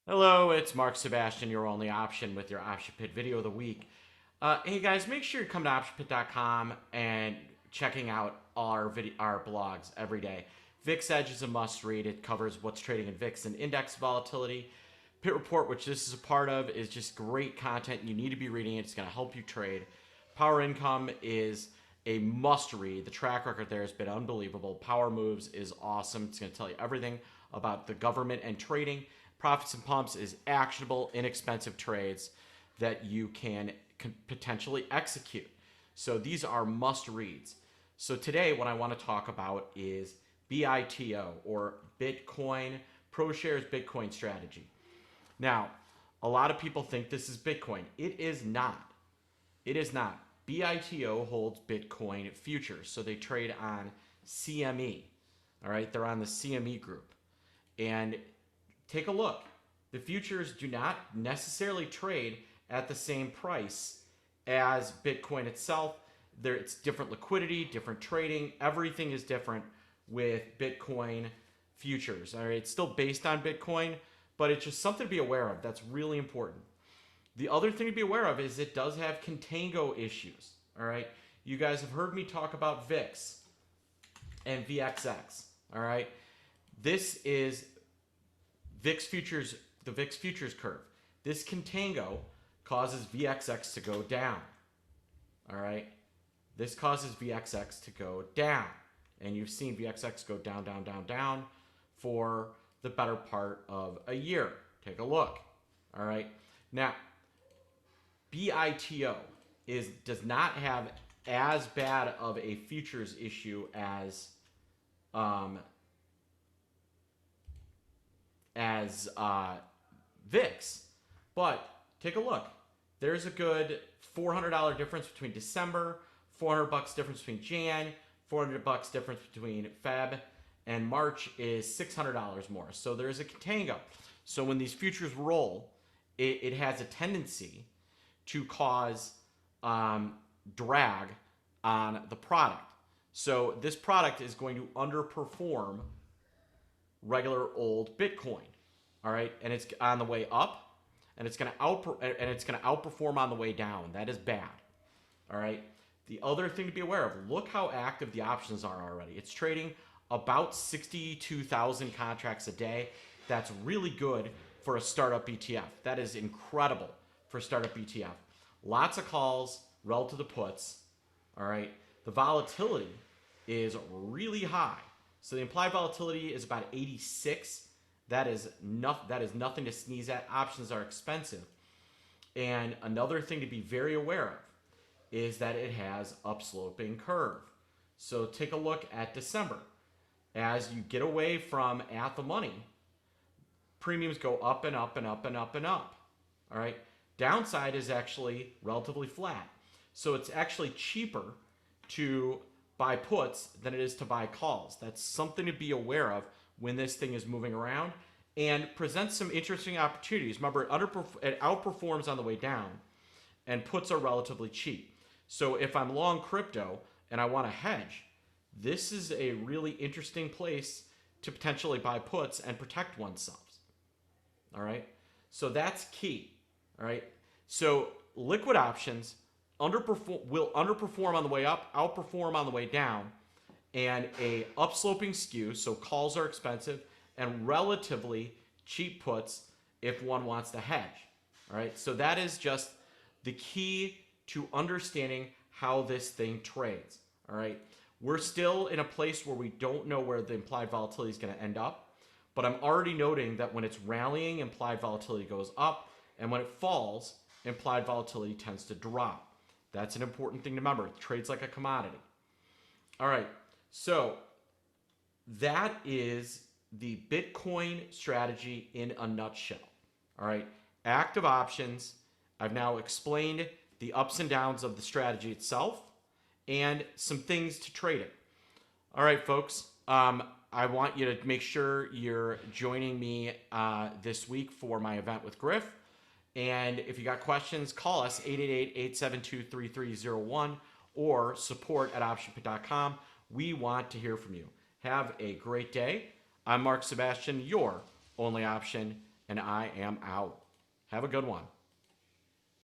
Hello, it's Mark Sebastian, your only option with your Option Pit video of the week. Hey guys, make sure you come to optionpit.com and checking out our blogs every day. VIX Edge is a must read. It covers what's trading in VIX and index volatility. Pit Report, which this is a part of, is just great content. You need to be reading it. It's going to help you trade. Power Income is a must read. The track record there has been unbelievable. Power Moves is awesome. It's going to tell you everything about the government and trading. Profits and Pumps is actionable, inexpensive trades that you can potentially execute. So these are must reads. So today, what I want to talk about is BITO, or Bitcoin ProShares Bitcoin Strategy. Now, a lot of people think this is Bitcoin. It is not. It is not. BITO holds Bitcoin futures, so they trade on CME. All right, they're on the CME group. And take a look. The futures do not necessarily trade at the same price as Bitcoin itself. It's different liquidity, different trading. Everything is different with Bitcoin futures. All right, it's still based on Bitcoin, but it's just something to be aware of. That's really important. The other thing to be aware of is it does have contango issues. All right, you guys have heard me talk about VIX and VXX. All right, this is VIX futures, the VIX futures curve. This contango causes VXX to go down. All right, this causes VXX to go down, and you've seen VXX go down, down, down, down for the better part of a year. Take a look. All right, now BITO does not have as bad of a futures issue as VIX, but take a look. There's a good $400 difference between December, $400 difference between Jan, $400 difference between Feb, and March is $600 more. So there's a contango. So when these futures roll, it has a tendency to cause drag on the product. So this product is going to underperform regular old Bitcoin. All right, and it's on the way up, and it's going to outperform on the way down. That is bad. All right. The other thing to be aware of: look how active the options are already. It's trading about 62,000 contracts a day. That's really good for a startup ETF. That is incredible for a startup ETF. Lots of calls relative to puts. All right. The volatility is really high. So the implied volatility is about 86. That is nothing to sneeze at. Options are expensive. And another thing to be very aware of is that it has upsloping curve. So take a look at December. As you get away from at the money, premiums go up and up and up and up and up. All right. Downside is actually relatively flat. So it's actually cheaper to buy puts than it is to buy calls. That's something to be aware of when this thing is moving around, and presents some interesting opportunities. Remember, it outperforms on the way down, and puts are relatively cheap. So if I'm long crypto and I want to hedge, this is a really interesting place to potentially buy puts and protect oneself. All right, so that's key. All right, so liquid options will underperform on the way up, outperform on the way down, and a upsloping skew, so calls are expensive, and relatively cheap puts if one wants to hedge. All right, so that is just the key to understanding how this thing trades. All right, we're still in a place where we don't know where the implied volatility is going to end up, but I'm already noting that when it's rallying, implied volatility goes up, and when it falls, implied volatility tends to drop. That's an important thing to remember. It trades like a commodity. All right, so that is the Bitcoin strategy in a nutshell. All right, active options. I've now explained the ups and downs of the strategy itself and some things to trade it. All right, folks. I want you to make sure you're joining me this week for my event with Griff. And if you got questions, call us 888-872-3301 or support@optionpit.com. We want to hear from you. Have a great day. I'm Mark Sebastian, your only option and I am out. Have a good one.